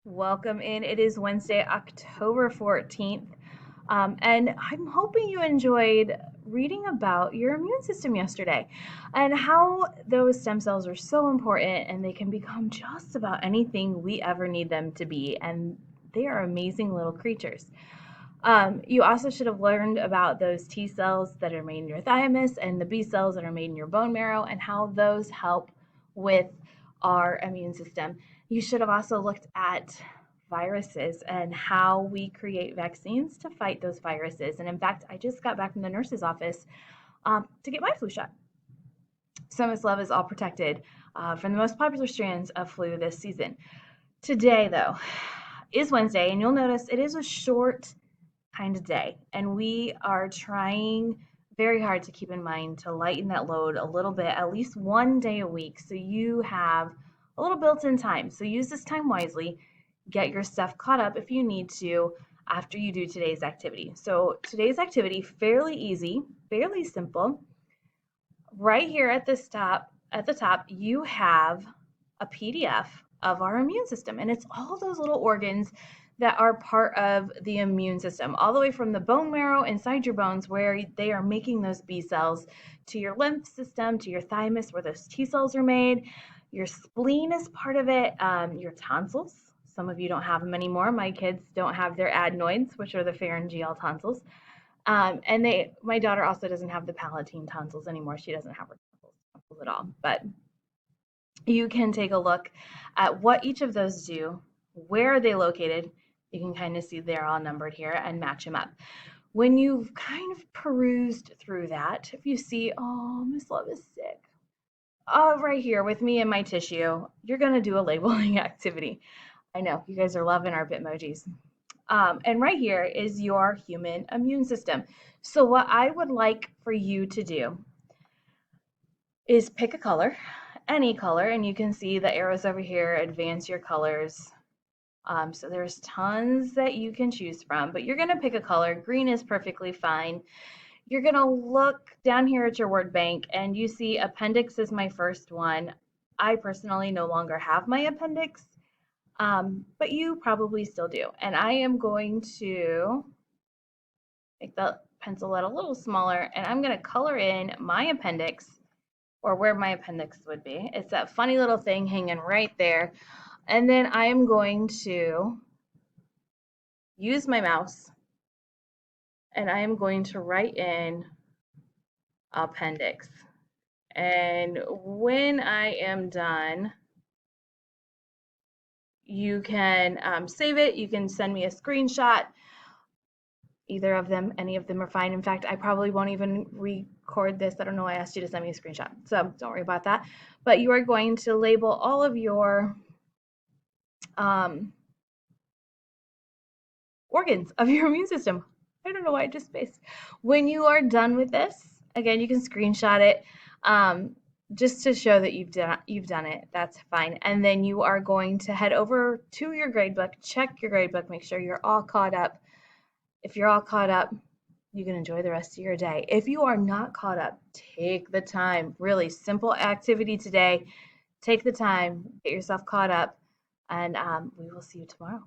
Welcome in. It is Wednesday, October 14th. And I'm hoping you enjoyed reading about your immune system yesterday and how those stem cells are so important and they can become just about anything we ever need them to be. And they are amazing little creatures. You also should have learned about those T cells that are made in your thymus and the B cells that are made in your bone marrow and how those help with our immune system. You should have also looked at viruses and how we create vaccines to fight those viruses. And in fact, I just got back from the nurse's office to get my flu shot. So Miss Love is all protected from the most popular strands of flu this season. Today, though, is Wednesday, and you'll notice it is a short kind of day. And we are trying very hard to keep in mind to lighten that load a little bit, at least one day a week, so you have a little built in time. So use this time wisely. Get your stuff caught up if you need to after you do today's activity. So today's activity, fairly easy, fairly simple. Right here at the top, you have a PDF of our immune system, and it's all those little organs that are part of the immune system, all the way from the bone marrow inside your bones, where they are making those B cells, to your lymph system, to your thymus, where those T cells are made. Your spleen is part of it, your tonsils. Some of you don't have them anymore. My kids don't have their adenoids, which are the pharyngeal tonsils. My daughter also doesn't have the palatine tonsils anymore. She doesn't have her tonsils at all. But you can take a look at what each of those do, where are they located. You can kind of see they're all numbered here and match them up. When you've kind of perused through that, if you see, oh, Miss Love is sick, right here with me and my tissue, you're going to do a labeling activity. I know you guys are loving our Bitmojis. And right here is your human immune system. So what I would like for you to do is pick a color, any color, and you can see the arrows over here, advance your colors. So there's tons that you can choose from, but you're gonna pick a color. Green is perfectly fine. You're gonna look down here at your word bank and you see appendix is my first one. I personally no longer have my appendix, but you probably still do. And I am going to make the pencil lead a little smaller, and I'm going to color in my appendix, or where my appendix would be. It's that funny little thing hanging right there. And then I am going to use my mouse, and I am going to write in appendix. And when I am done, you can save it. You can send me a screenshot. Either of them, any of them are fine. In fact, I probably won't even record this. I don't know. I asked you to send me a screenshot, so don't worry about that. But you are going to label all of your organs of your immune system. I don't know why I just spaced. When you are done with this, again, you can screenshot it just to show that you've done it. That's fine. And then you are going to head over to your gradebook, check your gradebook, make sure you're all caught up. If you're all caught up, you can enjoy the rest of your day. If you are not caught up, take the time. Really simple activity today. Take the time, get yourself caught up, and we will see you tomorrow.